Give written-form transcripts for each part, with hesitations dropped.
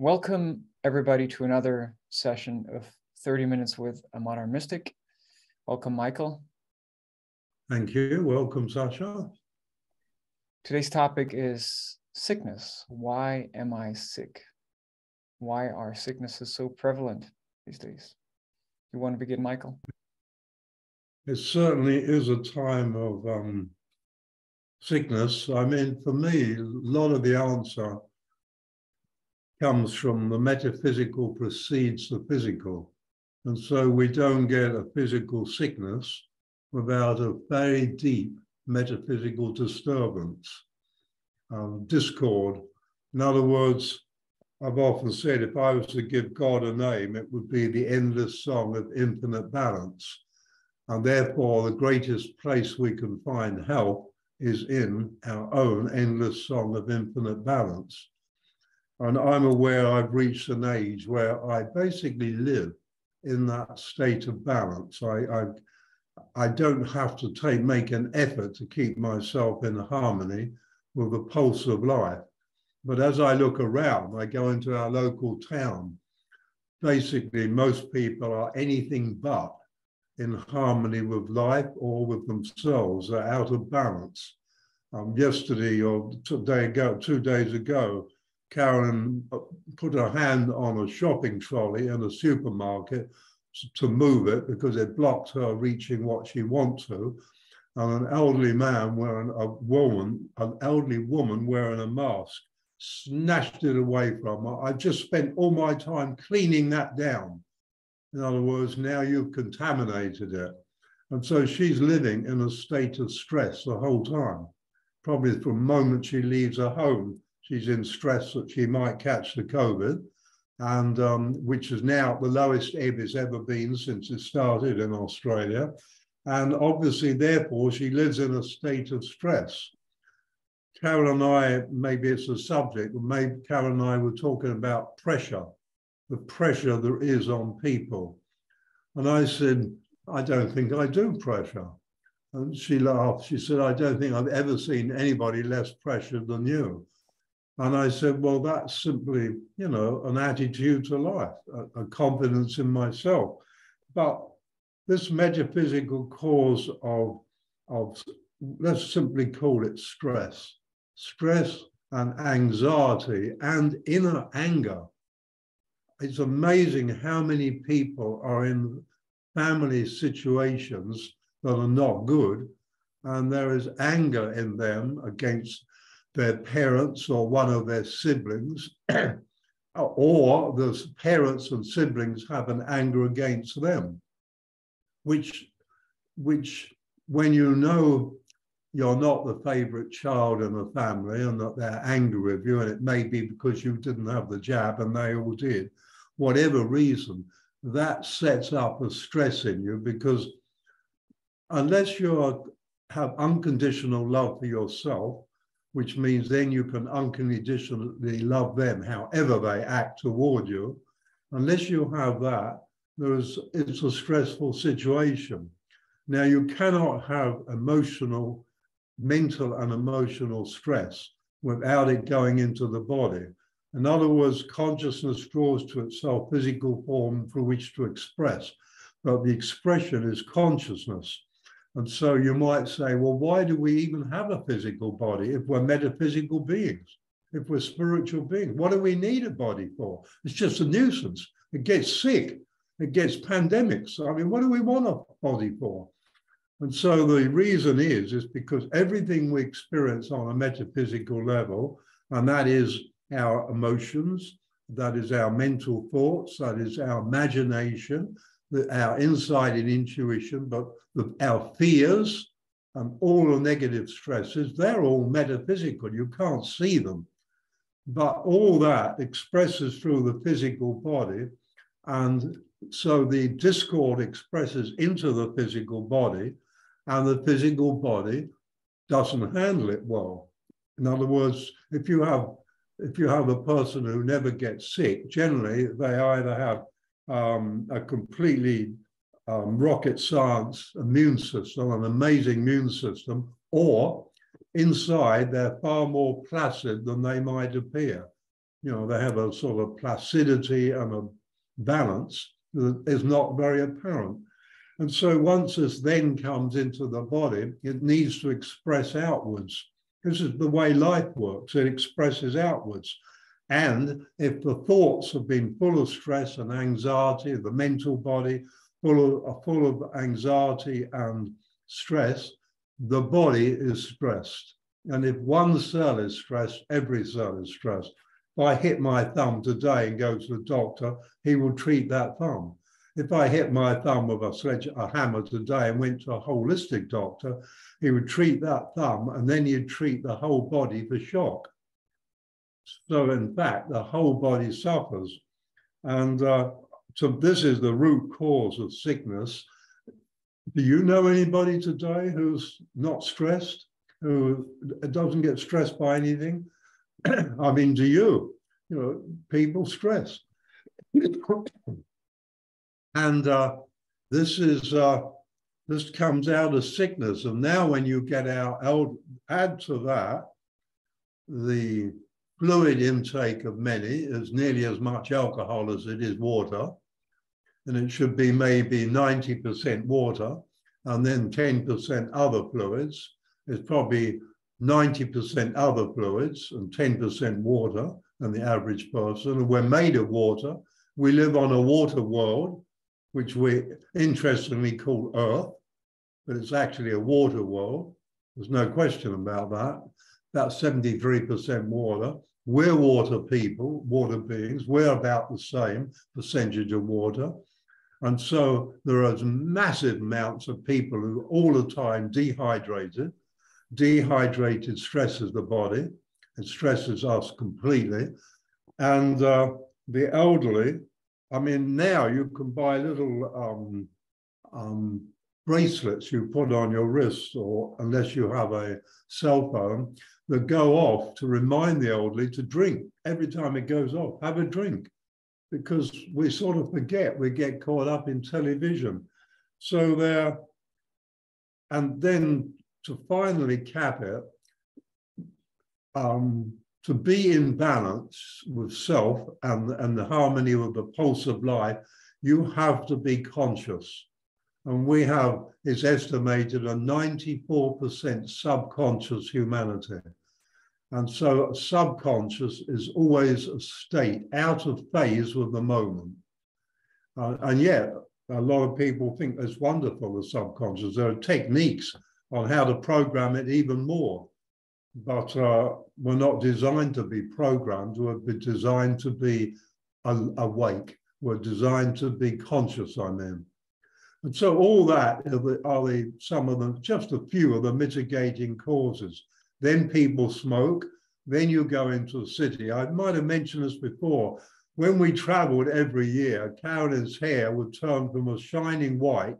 Welcome everybody to another session of 30 Minutes with a Modern Mystic. Welcome, Michael. Thank you. Welcome, Sascha. Today's topic is sickness. Why am I sick? Why are sicknesses so prevalent these days? You want to begin, Michael? It certainly is a time of sickness. I mean, for me, a lot of the answer comes from the metaphysical precedes the physical. And so we don't get a physical sickness without a very deep metaphysical disturbance, discord. In other words, I've often said if I was to give God a name, it would be the endless song of infinite balance. And therefore, the greatest place we can find help is in our own endless song of infinite balance. And I'm aware I've reached an age where I basically live in that state of balance. I don't have to make an effort to keep myself in harmony with the pulse of life. But as I look around, I go into our local town. Basically, most people are anything but in harmony with life or with themselves. They're out of balance. Yesterday or 2 days ago, Carolyn put her hand on a shopping trolley in a supermarket to move it because it blocked her reaching what she wants to. And an elderly man an elderly woman wearing a mask snatched it away from her. I just spent all my time cleaning that down. In other words, now you've contaminated it. And so she's living in a state of stress the whole time. Probably from the moment she leaves her home, she's in stress that she might catch the COVID, and which is now the lowest ebb it's ever been since it started in Australia. And obviously, therefore, she lives in a state of stress. Carol and I, maybe it's a subject, but maybe Carol and I were talking about pressure, the pressure there is on people. And I said, I don't think I do pressure. And she laughed. She said, I don't think I've ever seen anybody less pressured than you. And I said, well, that's simply, an attitude to life, a confidence in myself. But this metaphysical cause of let's simply call it stress and anxiety and inner anger. It's amazing how many people are in family situations that are not good, and there is anger in them against their parents or one of their siblings, or the parents and siblings have an anger against them, which when you know you're not the favorite child in the family and that they're angry with you, and it may be because you didn't have the jab and they all did, whatever reason, that sets up a stress in you, because unless you have unconditional love for yourself, which means then you can unconditionally love them however they act toward you, unless you have that, it's a stressful situation. Now, you cannot have mental and emotional stress without it going into the body. In other words, consciousness draws to itself physical form for which to express, but the expression is consciousness. And so you might say, well, why do we even have a physical body if we're metaphysical beings, if we're spiritual beings? What do we need a body for? It's just a nuisance. It gets sick. It gets pandemics. I mean, what do we want a body for? And so the reason is because everything we experience on a metaphysical level, and that is our emotions, that is our mental thoughts, that is our imagination, our insight and intuition, but our fears and all the negative stresses, they're all metaphysical. You can't see them. But all that expresses through the physical body. And so the discord expresses into the physical body, and the physical body doesn't handle it well. In other words, if you have a person who never gets sick, generally they either have a completely rocket science immune system, an amazing immune system, or inside they're far more placid than they might appear. You know, they have a sort of placidity and a balance that is not very apparent. And so once this then comes into the body, it needs to express outwards. This is the way life works. It expresses outwards. And if the thoughts have been full of stress and anxiety, the mental body full of anxiety and stress, the body is stressed. And if one cell is stressed, every cell is stressed. If I hit my thumb today and go to the doctor, he will treat that thumb. If I hit my thumb with a hammer today and went to a holistic doctor, he would treat that thumb and then he'd treat the whole body for shock. So in fact, the whole body suffers. And so this is the root cause of sickness. Do you know anybody today who's not stressed, who doesn't get stressed by anything? I mean, do you? You know, people stress. And this comes out of sickness. And now when you get out, add to that the fluid intake of many is nearly as much alcohol as it is water. And it should be maybe 90% water and then 10% other fluids. It's probably 90% other fluids and 10% water than the average person. And we're made of water. We live on a water world, which we interestingly call Earth, but it's actually a water world. There's no question about that. About 73% water. We're water people, water beings. We're about the same percentage of water. And so there are massive amounts of people who are all the time dehydrated. Dehydrated stresses the body. It stresses us completely. And the elderly, I mean, now you can buy little bracelets you put on your wrist, or unless you have a cell phone, that go off to remind the elderly to drink. Every time it goes off, have a drink, because we sort of forget, we get caught up in television. So there, and then to finally cap it, to be in balance with self and the harmony with the pulse of life, you have to be conscious. And we have, it's estimated, a 94% subconscious humanity. And so subconscious is always a state out of phase with the moment. And yet, a lot of people think it's wonderful, the subconscious. There are techniques on how to program it even more. But we're not designed to be programmed. We're designed to be awake. We're designed to be conscious, I mean. And so all that are some of them, just a few of the mitigating causes. Then people smoke. Then you go into a city. I might have mentioned this before. When we traveled every year, Carolyn's hair would turn from a shining white.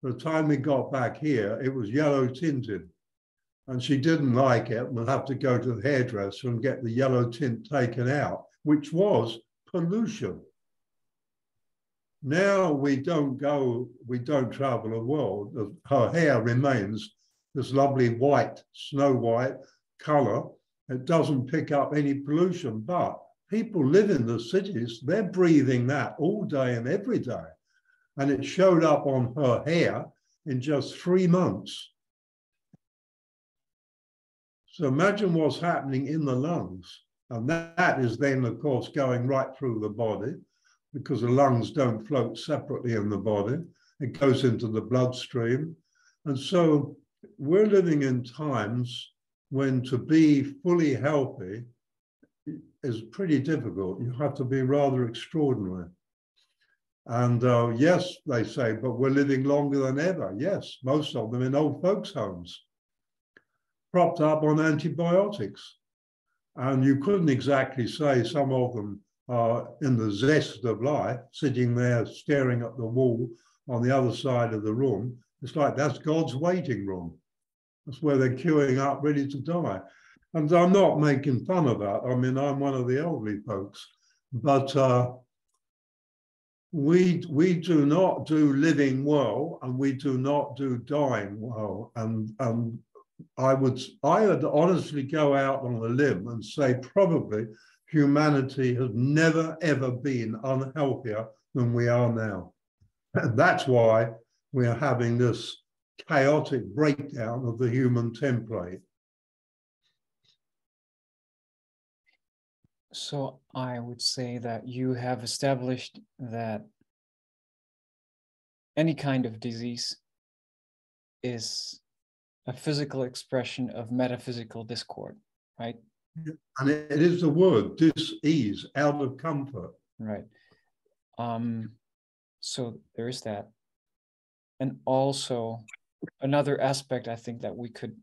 By the time we got back here, it was yellow tinted. And she didn't like it. We'll have to go to the hairdresser and get the yellow tint taken out, which was pollution. Now we don't travel the world. Her hair remains this lovely white, snow white color. It doesn't pick up any pollution, but people live in the cities. They're breathing that all day and every day. And it showed up on her hair in just 3 months. So imagine what's happening in the lungs. And that is then, of course, going right through the body, because the lungs don't float separately in the body. It goes into the bloodstream. And so we're living in times when to be fully healthy is pretty difficult. You have to be rather extraordinary. And yes, they say, but we're living longer than ever. Yes, most of them in old folks' homes, propped up on antibiotics. And you couldn't exactly say some of them are in the zest of life, sitting there staring at the wall on the other side of the room. It's like that's God's waiting room. That's where they're queuing up ready to die. And I'm not making fun of that. I mean, I'm one of the elderly folks, but we do not do living well, and we do not do dying well. And I would honestly go out on a limb and say probably humanity has never, ever been unhealthier than we are now. And that's why we are having this chaotic breakdown of the human template. So I would say that you have established that any kind of disease is a physical expression of metaphysical discord, right? And it is the word, dis-ease, out of comfort. Right. So there is that. And also another aspect I think that we could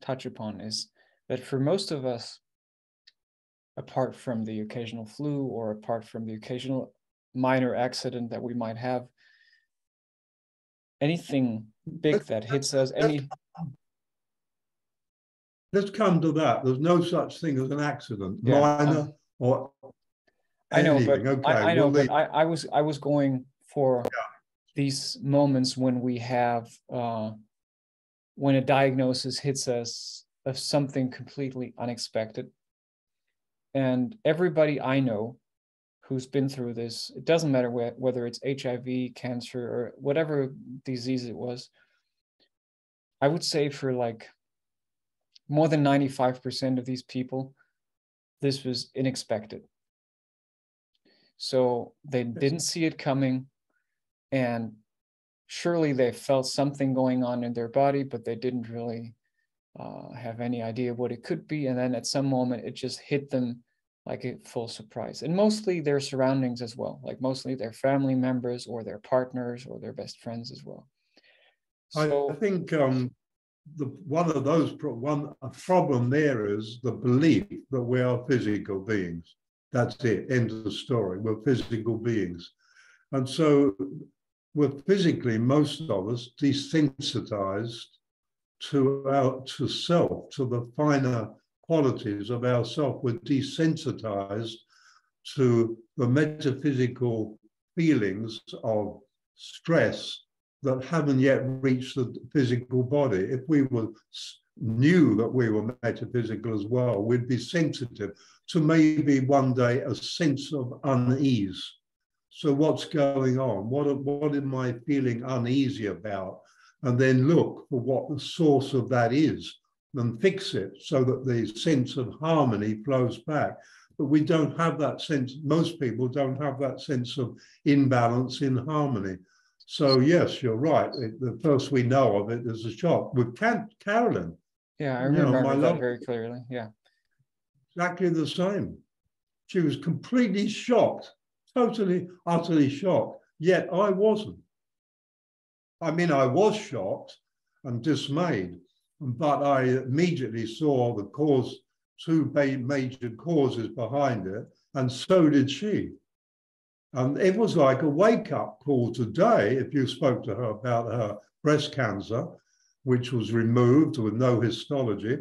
touch upon is that for most of us, apart from the occasional flu or apart from the occasional minor accident that we might have, anything big that hits us, Let's come to that. There's no such thing as an accident, yeah, minor or anything. I know, but I was going for these moments when we have when a diagnosis hits us of something completely unexpected. And everybody I know who's been through this, it doesn't matter whether it's HIV, cancer, or whatever disease it was, I would say for like more than 95% of these people, this was unexpected. So they didn't see it coming, and surely they felt something going on in their body, but they didn't really have any idea what it could be. And then at some moment, it just hit them like a full surprise. And mostly their surroundings as well, like mostly their family members or their partners or their best friends as well. So I think a problem there is the belief that we are physical beings. That's it, end of the story. We're physical beings. And so we're physically, most of us, desensitized to self, to the finer qualities of ourself. We're desensitized to the metaphysical feelings of stress that haven't yet reached the physical body. If we knew that we were metaphysical as well, we'd be sensitive to maybe one day a sense of unease. So what's going on? What am I feeling uneasy about? And then look for what the source of that is and fix it so that the sense of harmony flows back. But we don't have that sense. Most people don't have that sense of imbalance in harmony. So yes, you're right. The first we know of it is a shock. With Carolyn. Yeah, I remember that very clearly. Yeah. Exactly the same. She was completely shocked, totally, utterly shocked. Yet I wasn't. I mean, I was shocked and dismayed, but I immediately saw the cause, two major causes behind it, and so did she. And it was like a wake-up call today, if you spoke to her about her breast cancer, which was removed with no histology.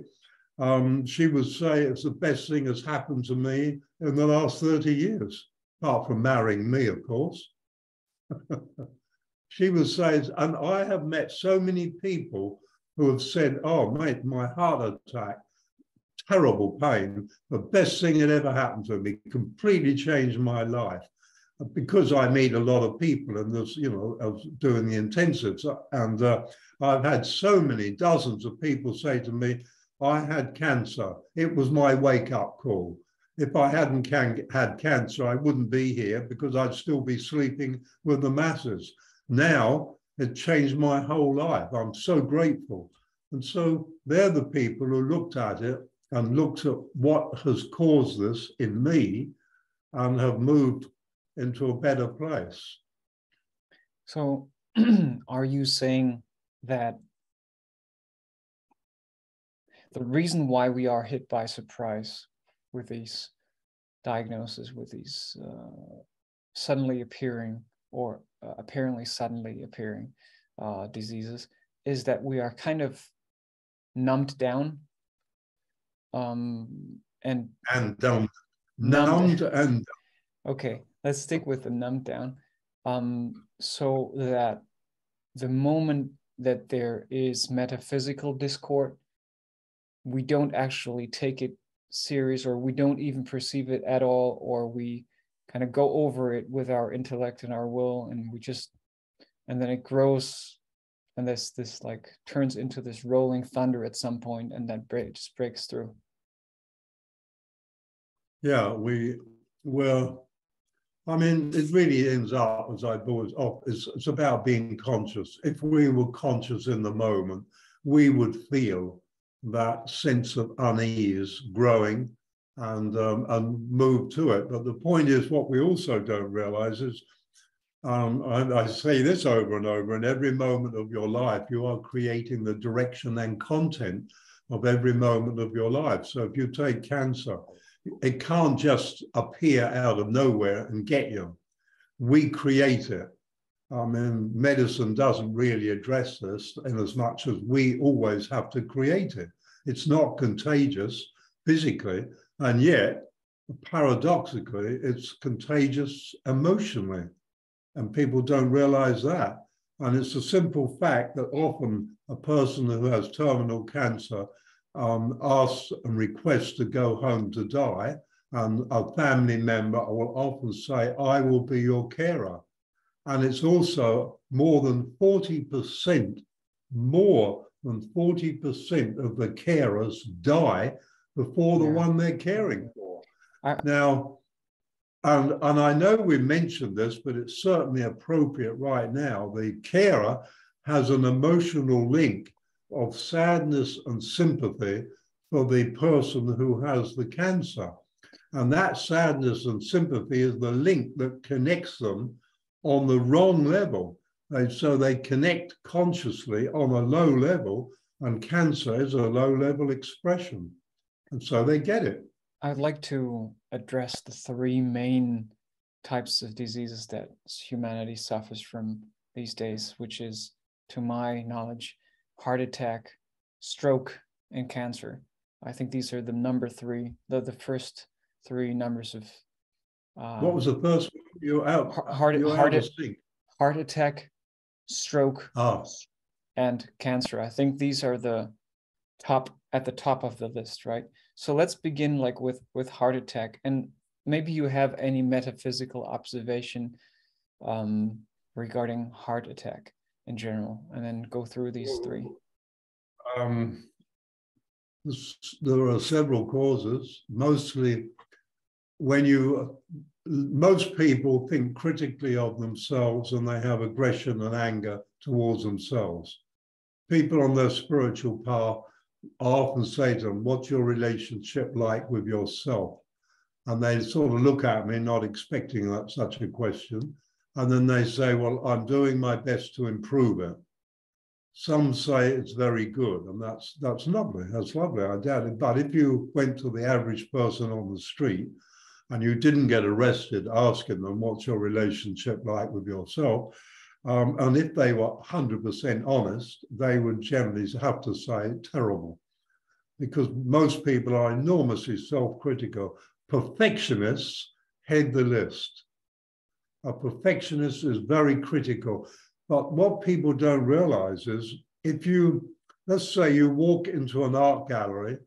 She would say it's the best thing that's happened to me in the last 30 years, apart from marrying me, of course. She would say, and I have met so many people who have said, oh, mate, my heart attack, terrible pain, the best thing that ever happened to me, completely changed my life. Because I meet a lot of people and there's, you know, I was doing the intensives, and I've had so many dozens of people say to me, I had cancer. It was my wake-up call. If I hadn't had cancer, I wouldn't be here because I'd still be sleeping with the masses. Now it changed my whole life. I'm so grateful. And so they're the people who looked at it and looked at what has caused this in me and have moved into a better place. So are you saying that the reason why we are hit by surprise with these diagnoses, with these suddenly appearing or apparently suddenly appearing diseases, is that we are kind of numbed down and numbed and okay, let's stick with the numbed down, so that the moment that there is metaphysical discord, we don't actually take it serious, or we don't even perceive it at all, or we kind of go over it with our intellect and our will, and and then it grows, and this like turns into this rolling thunder at some point, and then just breaks through. Yeah, I mean, it really ends up, as I brought up, it's about being conscious. If we were conscious in the moment, we would feel that sense of unease growing and move to it. But the point is, what we also don't realize is, and I say this over and over, in every moment of your life, you are creating the direction and content of every moment of your life. So if you take cancer, it can't just appear out of nowhere and get you. We create it. I mean, medicine doesn't really address this in as much as we always have to create it. It's not contagious physically, and yet, paradoxically, it's contagious emotionally. And people don't realize that. And it's a simple fact that often a person who has terminal cancer asks and requests to go home to die, and a family member will often say, I will be your carer. And it's also more than 40% of the carers die before the one they're caring for. Now, and I know we mentioned this, but it's certainly appropriate right now. The carer has an emotional link of sadness and sympathy for the person who has the cancer. And that sadness and sympathy is the link that connects them on the wrong level. So they connect consciously on a low level, and cancer is a low-level expression. And so they get it. I'd like to address the three main types of diseases that humanity suffers from these days, which is, to my knowledge, heart attack, stroke, and cancer. I think these are the number three, the first three numbers of. What was the first one? You're out. Heart attack, stroke, and cancer. I think these are at the top of the list, right? So let's begin like with heart attack, and maybe you have any metaphysical observation regarding heart attack in general, and then go through these three. There are several causes. Mostly, most people think critically of themselves, and they have aggression and anger towards themselves. People on their spiritual path, I often say to them, what's your relationship like with yourself? And they sort of look at me, not expecting that such a question. And then they say, well, I'm doing my best to improve it. Some say it's very good, and that's lovely. That's lovely, I doubt it. But if you went to the average person on the street and you didn't get arrested asking them, what's your relationship like with yourself? And if they were 100% honest, they would generally have to say terrible, because most people are enormously self-critical. Perfectionists head the list. A perfectionist is very critical. But what people don't realize is, if let's say you walk into an art gallery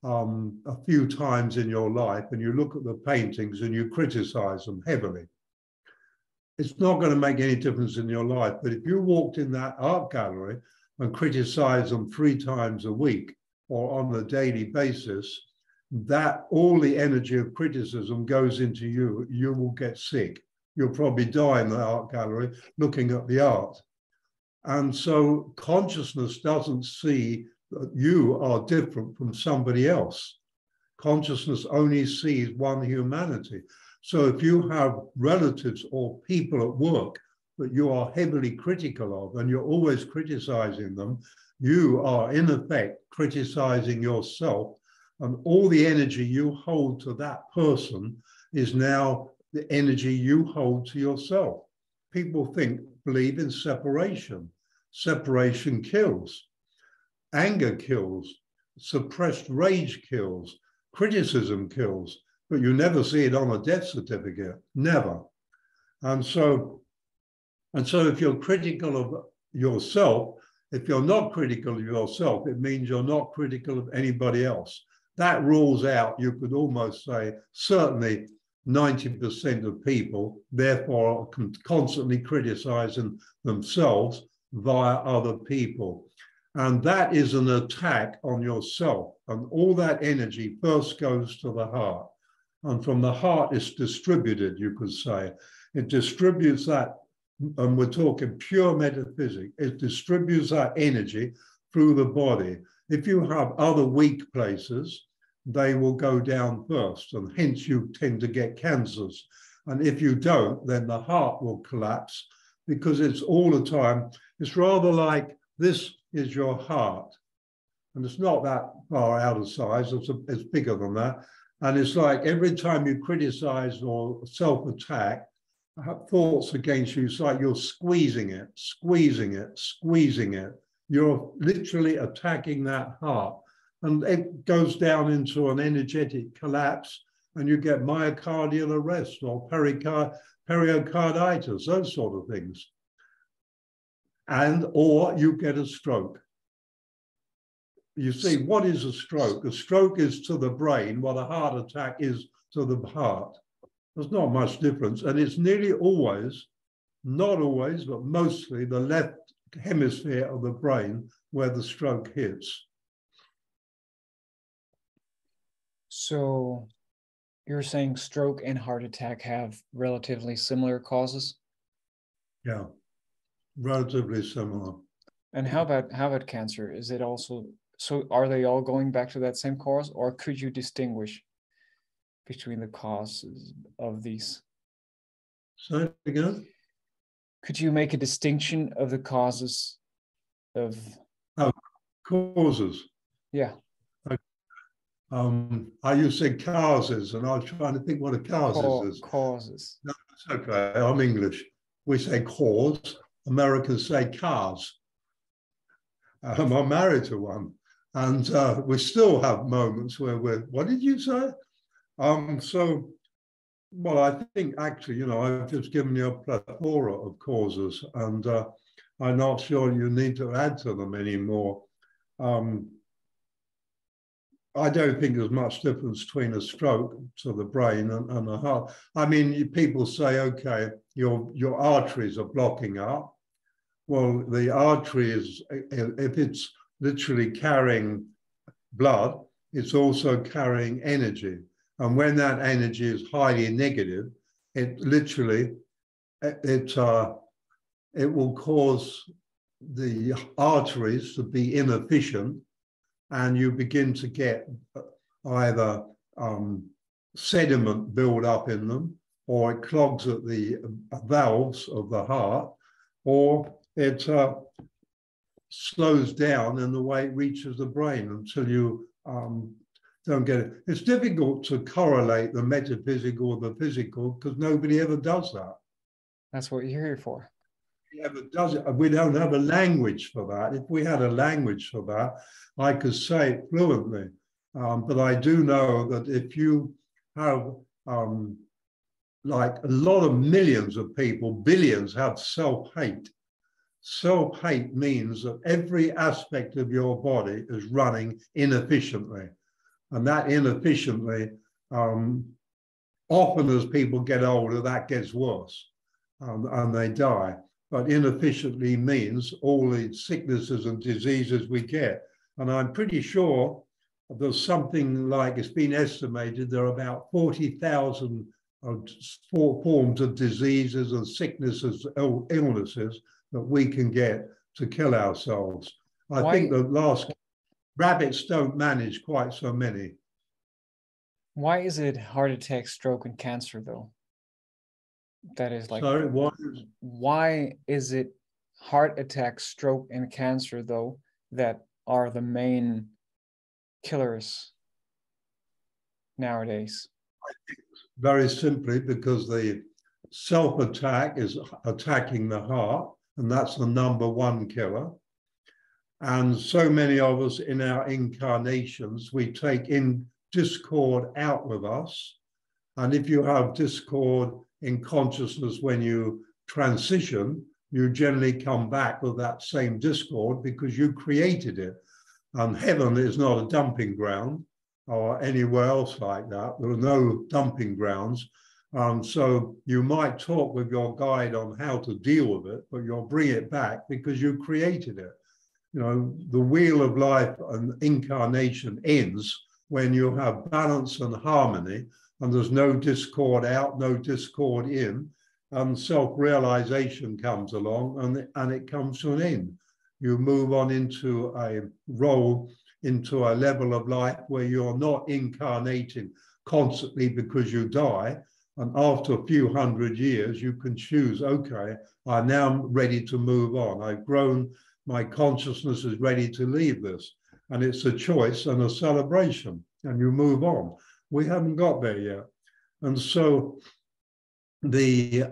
a few times in your life and you look at the paintings and you criticize them heavily, it's not going to make any difference in your life. But if you walked in that art gallery and criticized them 3 times a week or on a daily basis, that all the energy of criticism goes into you. You will get sick. You'll probably die in the art gallery looking at the art. And so consciousness doesn't see that you are different from somebody else. Consciousness only sees one humanity. So if you have relatives or people at work that you are heavily critical of and you're always criticizing them, you are in effect criticizing yourself, and all the energy you hold to that person is now the energy you hold to yourself. People believe in separation. Separation kills. Anger kills. Suppressed rage kills. Criticism kills. But you never see it on a death certificate. Never. And so if you're critical of yourself, if you're not critical of yourself, it means you're not critical of anybody else. that rules out, you could almost say, certainly 90% of people, therefore, are constantly criticizing themselves via other people. And that is an attack on yourself. And all that energy first goes to the heart. And from the heart, it's distributed, you could say. It distributes that, and we're talking pure metaphysics, it distributes that energy through the body. If you have other weak places, they will go down first, and hence you tend to get cancers. And if you don't, then the heart will collapse, because it's all the time. It's rather like this is your heart, and it's not that far out of size, it's bigger than that. And it's like every time you criticize or self-attack, thoughts against you, it's like you're squeezing it, squeezing it, squeezing it. You're literally attacking that heart. And it goes down into an energetic collapse, and you get myocardial arrest or pericarditis, those sort of things. Or you get a stroke. You see, what is a stroke? A stroke is to the brain what a heart attack is to the heart. There's not much difference. And it's nearly always, not always, but mostly the left hemisphere of the brain where the stroke hits. So you're saying stroke and heart attack have relatively similar causes? Yeah, relatively similar. And how about cancer? Is it also, so are they all going back to that same cause, or could you distinguish between the causes of these? Say it again? Could you make a distinction of the causes of... Oh, causes. Yeah. You said causes, and I was trying to think what a causes is. Causes. No, it's okay. I'm English. We say cause. Americans say cars. I'm married to one, and we still have moments where we're. What did you say? Well, I think actually, I've just given you a plethora of causes, and I'm not sure you need to add to them anymore. I don't think there's much difference between a stroke to the brain and the heart. I mean, people say, okay, your arteries are blocking up. Well, the artery is, if it's literally carrying blood, it's also carrying energy. And when that energy is highly negative, it literally, it will cause the arteries to be inefficient, and you begin to get either sediment build up in them, or it clogs at the valves of the heart, or it slows down in the way it reaches the brain until you don't get it. It's difficult to correlate the metaphysical with the physical because nobody ever does that. That's what you're here for. Ever does it. We don't have a language for that. If we had a language for that, I could say it fluently. But I do know that if you have, like a lot of millions of people, billions have self-hate. Self-hate means that every aspect of your body is running inefficiently. And that inefficiently, often as people get older, that gets worse and they die. But inefficiently means all the sicknesses and diseases we get. And I'm pretty sure there's something like, it's been estimated, there are about 40,000 forms of diseases and sicknesses, illnesses that we can get to kill ourselves. I think the last, rabbits don't manage quite so many. Why is it heart attack, stroke, and cancer, though? That is like, sorry, why is it heart attack, stroke, and cancer, though, that are the main killers nowadays? I think very simply because the self-attack is attacking the heart, and that's the number one killer. And so many of us in our incarnations, we take in discord out with us. And if you have discord in consciousness when you transition, you generally come back with that same discord because you created it. And heaven is not a dumping ground. or anywhere else like that. There are no dumping grounds. So you might talk with your guide on how to deal with it, but you'll bring it back because you created it. You know, the wheel of life and incarnation ends when you have balance and harmony, and there's no discord out, no discord in, and self-realization comes along, and it comes to an end. You move on into a role, into a level of life where you're not incarnating constantly because you die. And after a few hundred years, you can choose, okay, I'm now ready to move on. I've grown, my consciousness is ready to leave this. And it's a choice and a celebration, and you move on. We haven't got there yet. And so the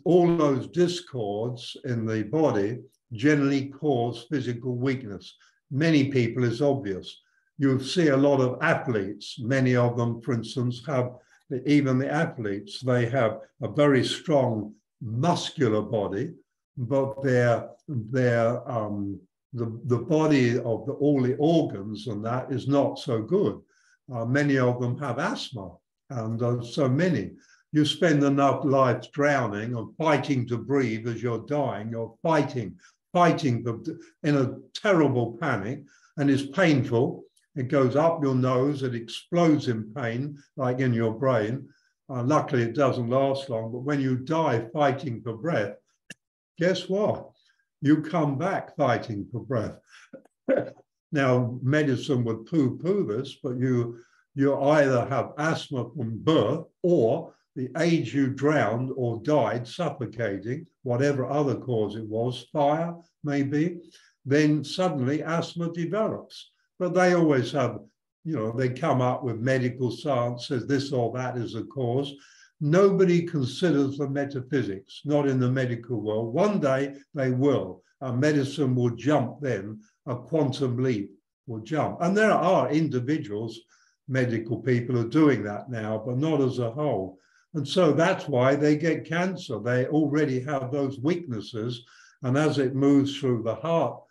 all those discords in the body generally cause physical weakness. Many people, it's obvious. You see a lot of athletes, many of them, for instance, have, even the athletes, they have a very strong muscular body, but the body of all the organs and that is not so good. Many of them have asthma, and so many. You spend enough lives drowning or fighting to breathe as you're dying. You're fighting in a terrible panic, and it's painful. It goes up your nose, it explodes in pain, like in your brain. Luckily, it doesn't last long, but when you die fighting for breath, guess what? You come back fighting for breath. Now, medicine would poo-poo this, but you either have asthma from birth, or the age you drowned or died suffocating, whatever other cause it was, fire maybe, then suddenly asthma develops. But they always have, you know, they come up with medical science, says this or that is the cause. Nobody considers the metaphysics, not in the medical world. One day they will. Medicine will jump then, a quantum leap will jump. And there are individuals, medical people are doing that now, but not as a whole. And so that's why they get cancer. They already have those weaknesses. And as it moves through the heart,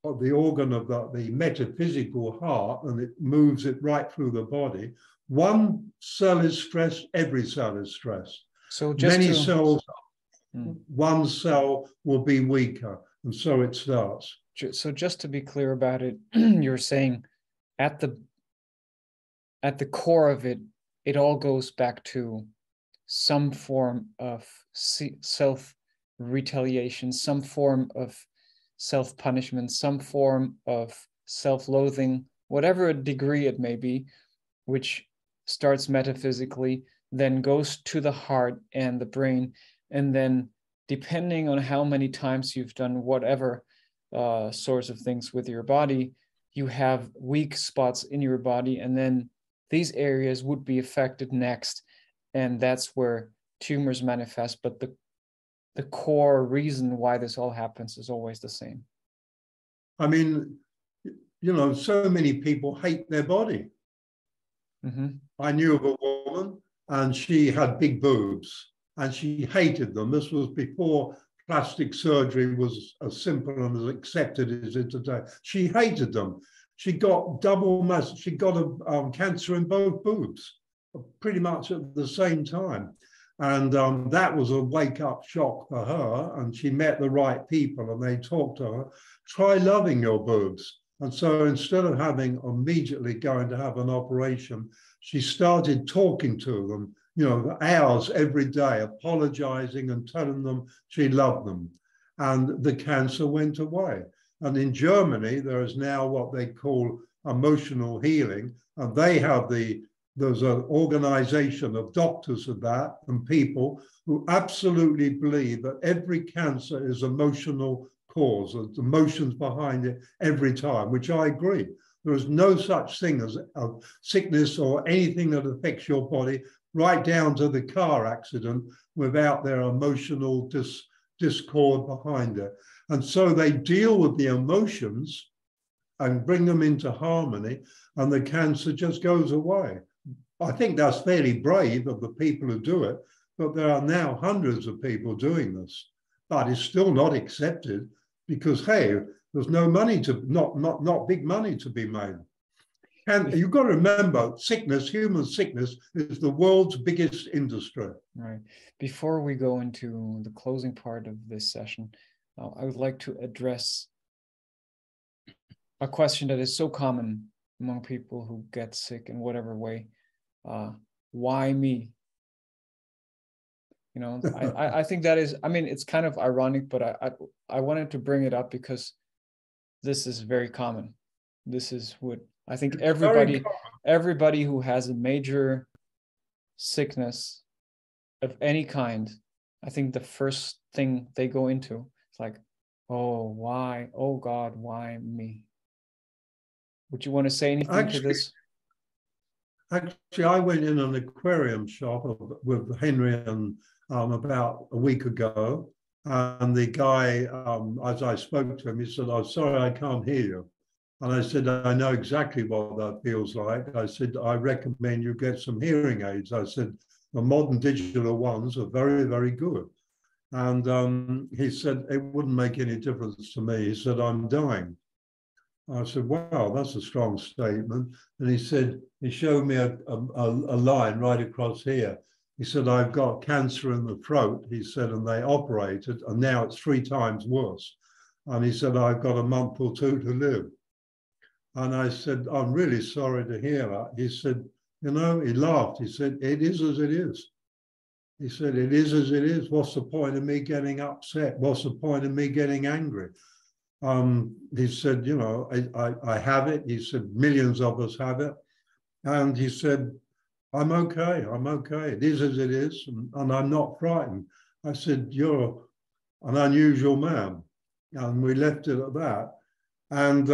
of the organ of the metaphysical heart, and it moves it right through the body, one cell is stressed, every cell is stressed. So just many cells, one cell will be weaker, and so it starts. So just to be clear about it, you're saying at the core of it, it all goes back to some form of self-retaliation, some form of self-punishment, some form of self-loathing, whatever degree it may be, which starts metaphysically, then goes to the heart and the brain, and then depending on how many times you've done whatever sorts of things with your body, you have weak spots in your body, and then these areas would be affected next, and that's where tumors manifest. But the core reason why this all happens is always the same. I mean, you know, so many people hate their body. Mm-hmm. I knew of a woman, and she had big boobs, and she hated them. This was before plastic surgery was as simple and as accepted as it is today. She hated them. She got she got a cancer in both boobs, pretty much at the same time. And that was a wake-up shock for her. And she met the right people, and they talked to her, try loving your boobs. And so instead of having immediately going to have an operation, she started talking to them, you know, hours every day, apologizing and telling them she loved them. And the cancer went away. And in Germany, there is now what they call emotional healing. And they have there's an organization of doctors of that and people who absolutely believe that every cancer is emotional cause, there's emotions behind it every time, which I agree. There is no such thing as a sickness or anything that affects your body, right down to the car accident, without their emotional discord behind it. And so they deal with the emotions and bring them into harmony, and the cancer just goes away. I think that's fairly brave of the people who do it, but there are now hundreds of people doing this. But it's still not accepted because, hey, there's no money to, not big money to be made. you've got to remember, sickness, human sickness, is the world's biggest industry. Right. Before we go into the closing part of this session, I would like to address a question that is so common among people who get sick in whatever way. Why me? You know, I think that is, I mean, it's kind of ironic, but I wanted to bring it up because this is very common. This is what I think everybody who has a major sickness of any kind, I think the first thing they go into is like, oh, why? Oh God, why me? Would you want to say anything to this? Actually, I went in an aquarium shop with Henry and about a week ago, and the guy, as I spoke to him, he said, "I'm sorry, I can't hear you." And I said, "I know exactly what that feels like." I said, "I recommend you get some hearing aids." I said, "The modern digital ones are very, very good." And he said, "It wouldn't make any difference to me." He said, "I'm dying." I said, "Wow, that's a strong statement." And he said, he showed me a line right across here. He said, "I've got cancer in the throat," he said, "and they operated, and now it's 3 times worse." And he said, "I've got a month or 2 to live." And I said, "I'm really sorry to hear that." He said, you know, he laughed. He said, "It is as it is." He said, "It is as it is. What's the point of me getting upset? What's the point of me getting angry?" He said, "You know, I have it." He said, "Millions of us have it." And he said, I'm okay. It is as it is, and I'm not frightened." I said, "You're an unusual man." And we left it at that. And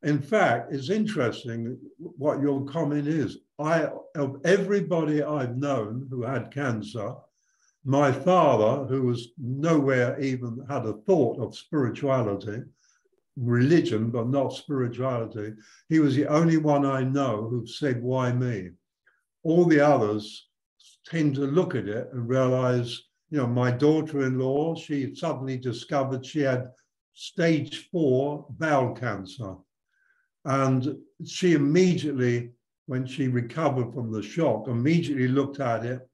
in fact, it's interesting what your comment is. Of everybody I've known who had cancer, my father, who was nowhere even had a thought of spirituality, religion, but not spirituality, he was the only one I know who said, "Why me?" All the others tend to look at it and realize, you know, my daughter-in-law, she suddenly discovered she had stage 4 bowel cancer. And she immediately, when she recovered from the shock, immediately looked at it.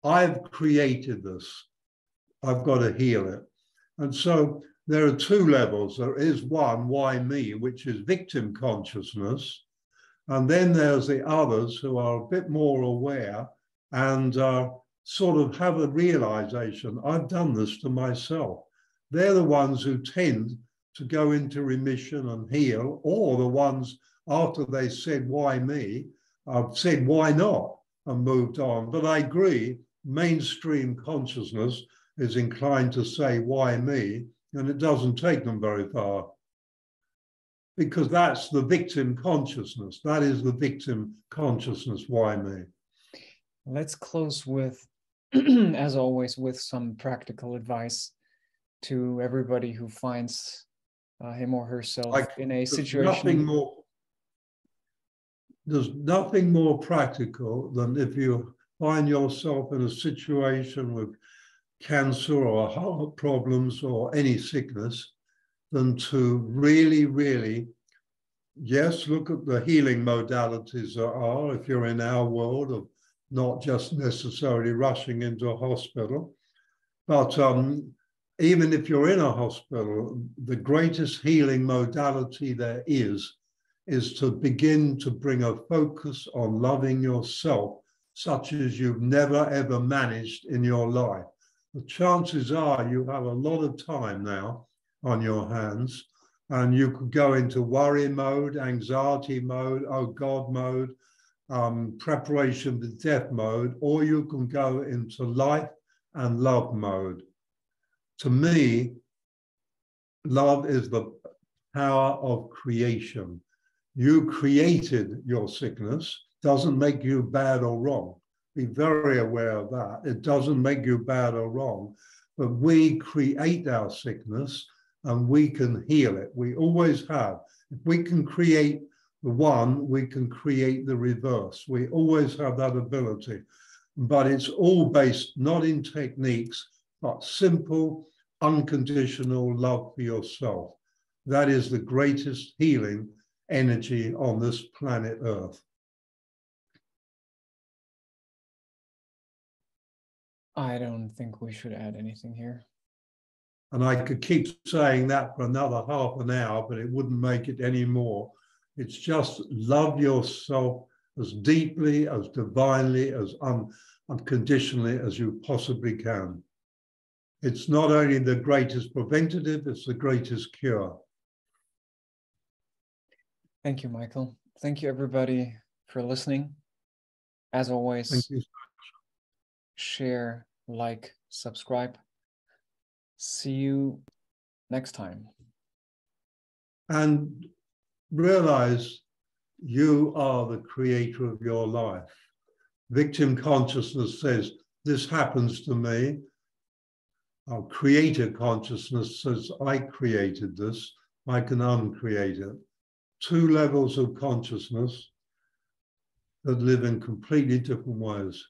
I've created this. I've got to heal it. And so there are 2 levels. There is one, why me, which is victim consciousness. And then there's the others who are a bit more aware and sort of have a realization, I've done this to myself. They're the ones who tend to go into remission and heal, or the ones after they said, "Why me?" said, "Why not?" and moved on. But I agree, mainstream consciousness is inclined to say, "Why me?" and it doesn't take them very far. Because that's the victim consciousness. That is the victim consciousness, why me? Let's close with, as always, with some practical advice to everybody who finds him or herself in a situation. There's nothing more practical than if you find yourself in a situation with cancer or heart problems or any sickness, than to really, really, yes, look at the healing modalities there are if you're in our world of not just necessarily rushing into a hospital. But even if you're in a hospital, the greatest healing modality there is to begin to bring a focus on loving yourself, such as you've never, ever managed in your life. The chances are you have a lot of time now on your hands, and you could go into worry mode, anxiety mode, oh God mode, preparation for death mode, or you can go into life and love mode. To me, love is the power of creation. You created your sickness. Doesn't make you bad or wrong. Be very aware of that. It doesn't make you bad or wrong, but we create our sickness and we can heal it. We always have. If we can create the one, we can create the reverse. We always have that ability, but it's all based not in techniques, but simple, unconditional love for yourself. That is the greatest healing energy on this planet Earth. I don't think we should add anything here. And I could keep saying that for another half an hour, but it wouldn't make it any more. It's just love yourself as deeply, as divinely, as unconditionally as you possibly can. It's not only the greatest preventative, it's the greatest cure. Thank you, Michael. Thank you, everybody, for listening. As always, Thank you. Share, like, subscribe. See you next time. And realize you are the creator of your life. Victim consciousness says, this happens to me. Our creator consciousness says, I created this, I can uncreate it. Two levels of consciousness that live in completely different ways.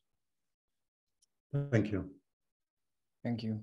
Thank you. Thank you.